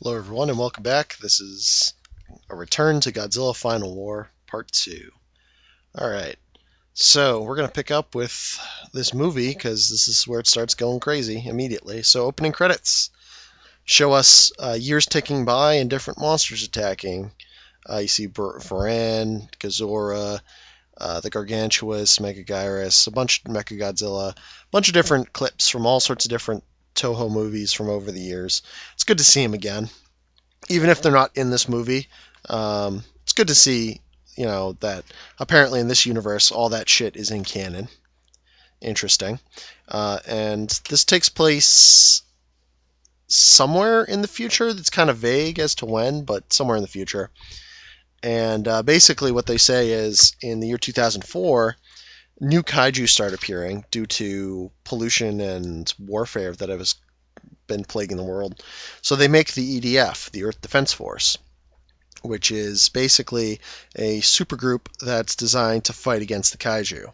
Hello, everyone, and welcome back. This is a return to Godzilla Final War Part 2. Alright, so we're going to pick up with this movie because this is where it starts going crazy immediately. So, opening credits show us years ticking by and different monsters attacking. You see Varan, Gazora, the Gargantuous, Megagyrus, a bunch of Mechagodzilla, a bunch of different clips from all sorts of different Toho movies from over the years. It's good to see him again even if they're not in this movie. It's good to see, that apparently in this universe, all that shit is in canon. Interesting. And this takes place somewhere in the future. That's kind of vague as to when, but somewhere in the future. And basically, what they say is in the year 2004, new kaiju start appearing due to pollution and warfare that has been plaguing the world. So they make the EDF, the Earth Defense Force, which is basically a supergroup that's designed to fight against the kaiju.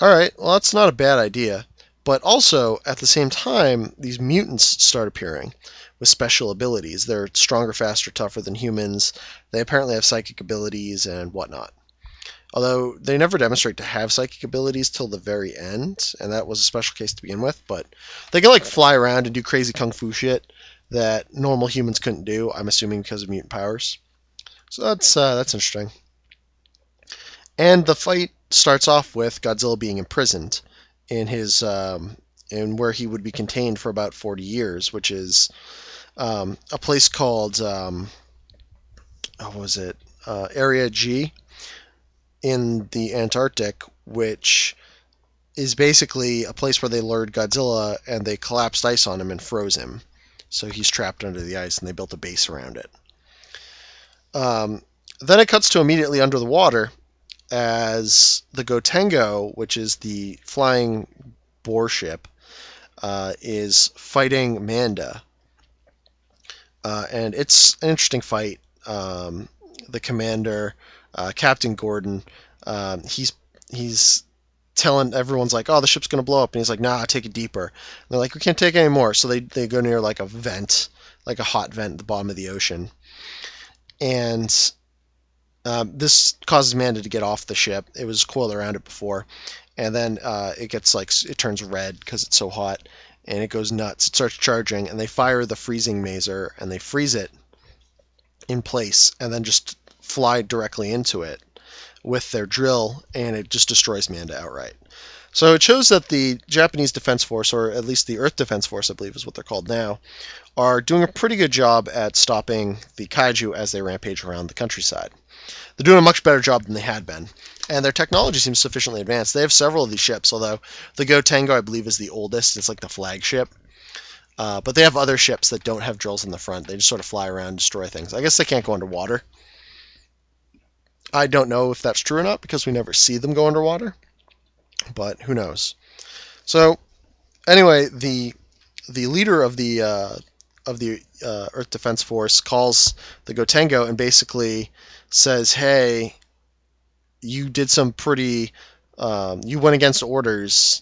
Alright, well, that's not a bad idea. But also, at the same time, these mutants start appearing with special abilities. They're stronger, faster, tougher than humans. They apparently have psychic abilities and whatnot. Although they never demonstrate to have psychic abilities till the very end, and that was a special case to begin with, but they can fly around and do crazy kung fu shit that normal humans couldn't do, I'm assuming because of mutant powers. So that's interesting. And the fight starts off with Godzilla being imprisoned in his in where he would be contained for about 40 years, which is a place called what was it? Area G in the Antarctic, which is basically a place where they lured Godzilla and they collapsed ice on him and froze him. So he's trapped under the ice and they built a base around it. Then it cuts to immediately under the water as the Gotengo, which is the flying boar ship, is fighting Manda. And it's an interesting fight. The commander, Captain Gordon, he's telling everyone's like, oh, the ship's gonna blow up, and he's like, nah, take it deeper. And they're like, we can't take any more, so they go near a vent, like a hot vent at the bottom of the ocean, and this causes Manda to get off the ship. It was coiled around it before, and then it gets it turns red because it's so hot, and it goes nuts. It starts charging, and they fire the freezing maser, and they freeze it in place, and then just fly directly into it with their drill, and it just destroys Manda outright. So it shows that the Japanese Defense Force, or at least the Earth Defense Force, I believe is what they're called now, are doing a pretty good job at stopping the kaiju as they rampage around the countryside. They're doing a much better job than they had been, and their technology seems sufficiently advanced. They have several of these ships, although the Gotengo, I believe, is the oldest. It's like the flagship. But they have other ships that don't have drills in the front. They just sort of fly around and destroy things. I guess they can't go underwater. I don't know if that's true or not because we never see them go underwater, but who knows. So anyway, the leader of the Earth Defense Force calls the Gotengo and basically says, "Hey, you did some pretty, you went against orders.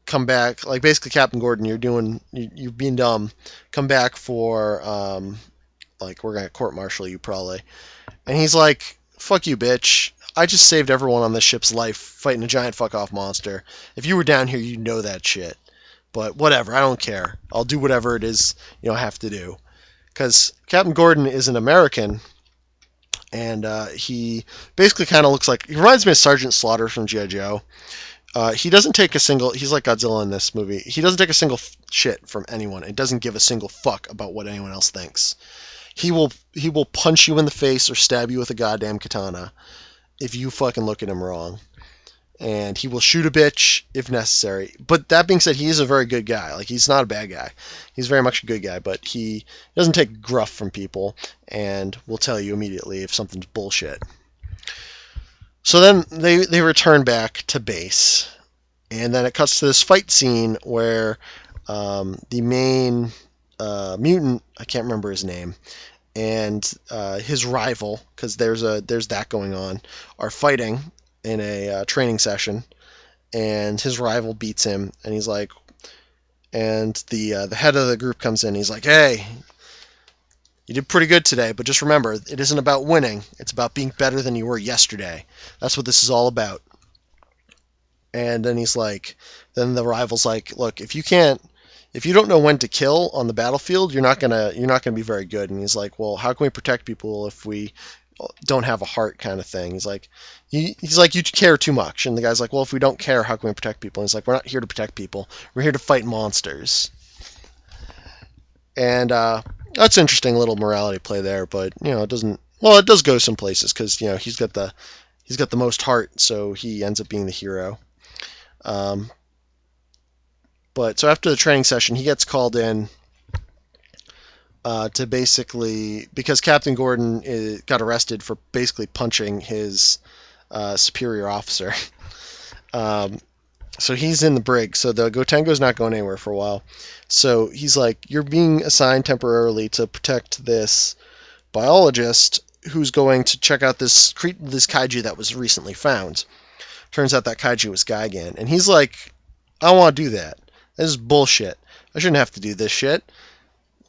Come back." Like basically, Captain Gordon, you're being dumb. Come back for we're gonna court martial you probably. And he's like, fuck you, bitch. I just saved everyone on this ship's life fighting a giant fuck-off monster. If you were down here, you'd know that shit. But whatever, I don't care. I'll do whatever it is I have to do. Because Captain Gordon is an American, and he basically kind of looks like... He reminds me of Sergeant Slaughter from G.I. Joe. He doesn't take a single... He's like Godzilla in this movie. He doesn't take a single shit from anyone. He doesn't give a single fuck about what anyone else thinks. He will punch you in the face or stab you with a goddamn katana if you fucking look at him wrong. And he will shoot a bitch if necessary. But that being said, he is a very good guy. He's not a bad guy. He's very much a good guy, but he doesn't take gruff from people and will tell you immediately if something's bullshit. So then they return back to base. And then it cuts to this fight scene where the main mutant, I can't remember his name, and his rival, because there's that going on, are fighting in a training session, and his rival beats him, and he's like, and the head of the group comes in, he's like, hey, You did pretty good today, but just remember, it isn't about winning. It's about being better than you were yesterday. That's what this is all about. And then he's like, then the rival's like, look, if you don't know when to kill on the battlefield, you're not gonna be very good. And he's like, well, how can we protect people if we don't have a heart, kind of thing. He's like, you care too much. And the guy's like, well, if we don't care, how can we protect people? And he's like, we're not here to protect people. We're here to fight monsters. And that's an interesting little morality play there. But it doesn't. Well, it does go some places because he's got the most heart, so he ends up being the hero. Um, but so after the training session, he gets called in to basically because Captain Gordon got arrested for basically punching his superior officer. Um, so he's in the brig. So the Gotengo's not going anywhere for a while. So he's like, you're being assigned temporarily to protect this biologist who's going to check out this kaiju that was recently found. Turns out that kaiju was Gigan. And he's like, I don't want to do that. This is bullshit. I shouldn't have to do this shit.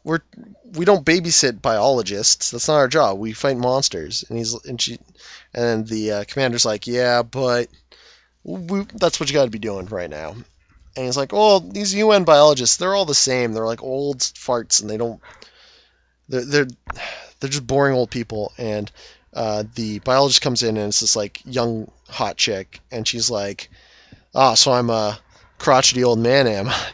We don't babysit biologists. That's not our job. We fight monsters. And the commander's like, yeah, but that's what you got to be doing right now. And he's like, oh, these UN biologists, they're all the same. They're like old farts, and they're just boring old people. And the biologist comes in, and it's this like young hot chick, and she's like, so I'm a crotchety old man, am I?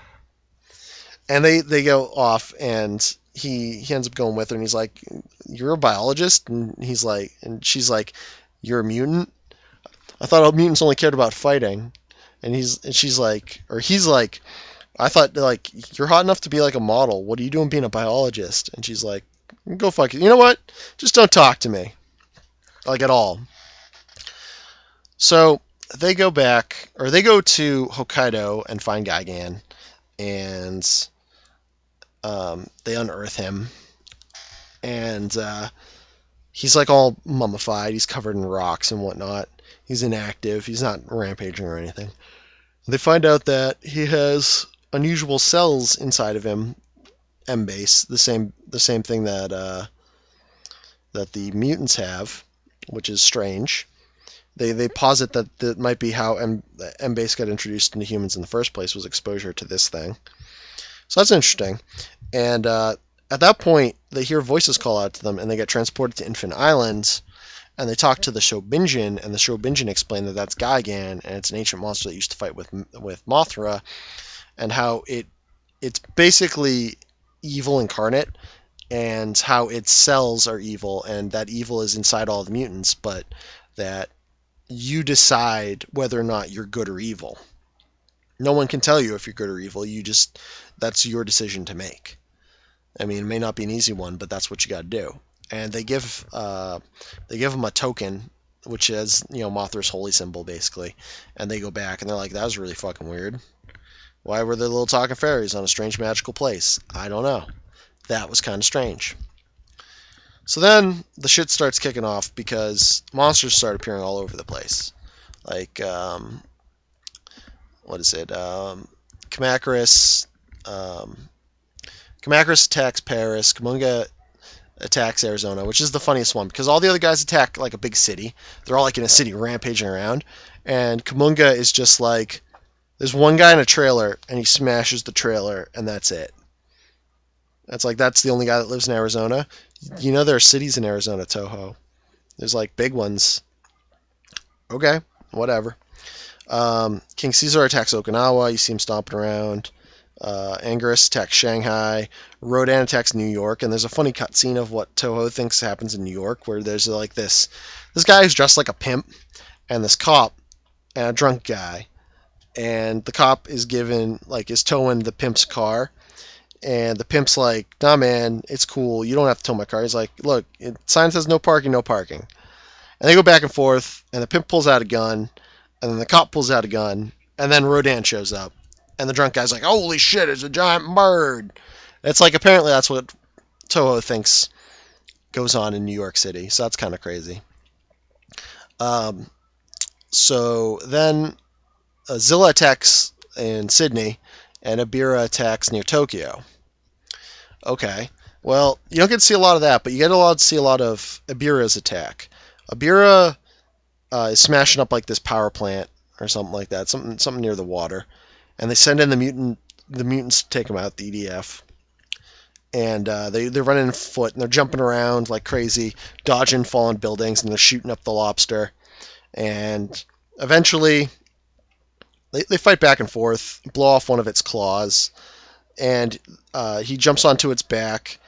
And they go off, and he ends up going with her, and he's like, you're a biologist? And she's like, you're a mutant? I thought mutants only cared about fighting. And he's like, I thought, like, you're hot enough to be like a model. What are you doing being a biologist? And she's like, go fuck it. You know what? Just don't talk to me. Like, at all. So they go to Hokkaido and find Gigan, and they unearth him, and he's like all mummified. He's covered in rocks and whatnot. He's inactive. He's not rampaging or anything. They find out that he has unusual cells inside of him, M-base, the same thing that the mutants have, which is strange. They posit that might be how M-base got introduced into humans in the first place, was exposure to this thing. So that's interesting. And at that point, they hear voices call out to them, and they get transported to Infant Island, and they talk to the Shobinjin, and the Shobinjin explain that that's Gigan, and it's an ancient monster that used to fight with Mothra, and how it's basically evil incarnate, and how its cells are evil, and that evil is inside all the mutants, but that you decide whether or not you're good or evil. No one can tell you if you're good or evil. That's your decision to make. I mean, it may not be an easy one, but that's what you got to do. And they give him a token, which is Mothra's holy symbol basically. And they go back and they're like, that was really fucking weird. Why were there little talking fairies on a strange magical place? I don't know. That was kind of strange. So then the shit starts kicking off because monsters start appearing all over the place. Like, what is it? Kamacuras. Kamacuras attacks Paris. Kumunga attacks Arizona, which is the funniest one because all the other guys attack like a big city. They're all like in a city rampaging around. And Kumunga is just like, there's one guy in a trailer and he smashes the trailer and that's it. That's the only guy that lives in Arizona. There are cities in Arizona, Toho. There's like big ones. Okay, whatever. King Caesar attacks Okinawa. You see him stomping around. Anguirus attacks Shanghai. Rodan attacks New York. And there's a funny cutscene of what Toho thinks happens in New York, where there's like this guy who's dressed like a pimp, and this cop, and a drunk guy. And the cop is towing the pimp's car. And the pimp's like, nah, man, it's cool. You don't have to tow my car. He's like, look, sign says no parking, no parking. And they go back and forth, and the pimp pulls out a gun, and then the cop pulls out a gun, and then Rodan shows up. And the drunk guy's like, holy shit, it's a giant bird. It's like, apparently that's what Toho thinks goes on in New York City. So that's kind of crazy. So then Zilla attacks in Sydney, and Abira attacks near Tokyo. Okay. Well, you don't get to see a lot of that, but you get a lot to see a lot of Ibira's attack. Ibira is smashing up like this power plant or something like that, something near the water, and they send in the mutants to take them out, the EDF, and they're running foot and they're jumping around like crazy, dodging fallen buildings, and they're shooting up the lobster, and eventually they fight back and forth, blow off one of its claws, and he jumps onto its back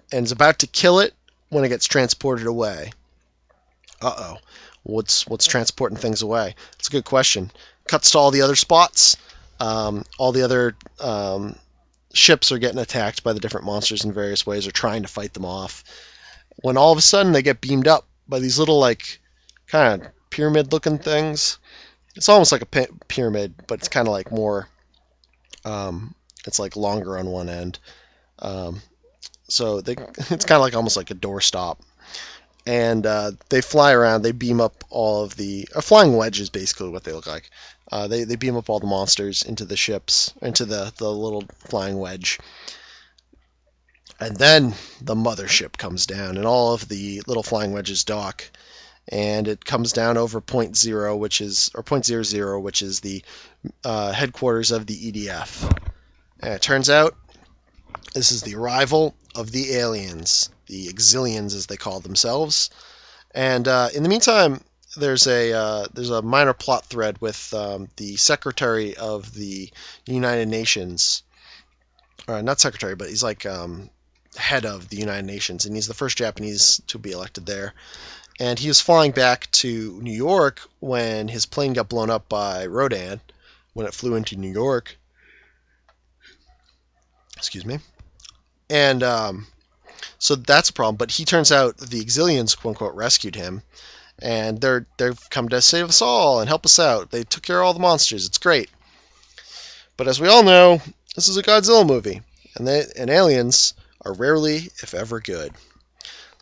and is about to kill it when it gets transported away. Uh-oh. What's transporting things away? It's a good question. Cuts to all the other spots. All the other ships are getting attacked by the different monsters in various ways, or trying to fight them off. When all of a sudden they get beamed up by these little, like, kind of pyramid-looking things. It's almost like a pyramid, but it's kind of like more. It's like longer on one end. So it's kind of like almost like a doorstop. And they fly around. They beam up all of the flying wedge is basically what they look like. They beam up all the monsters into the ships, into the little flying wedge. And then the mothership comes down, and all of the little flying wedges dock. And it comes down over point 0, which is, or point 00, which is the headquarters of the EDF. And it turns out this is the arrival of the aliens, the Exilians as they call themselves. And in the meantime, there's a minor plot thread with the secretary of the United Nations, or not secretary, but he's like head of the United Nations, and he's the first Japanese to be elected there. And he was flying back to New York when his plane got blown up by Rodan when it flew into New York. Excuse me. And so that's a problem. But he turns out the Exilians, quote unquote, rescued him, and they've come to save us all and help us out. They took care of all the monsters. It's great. But as we all know, this is a Godzilla movie, and aliens are rarely, if ever, good.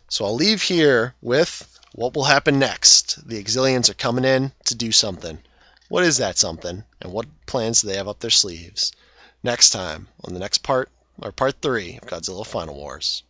So I'll leave here with what will happen next. The Exilians are coming in to do something. What is that something, and what plans do they have up their sleeves? Next time on the next part, or part 3 of Godzilla Final Wars.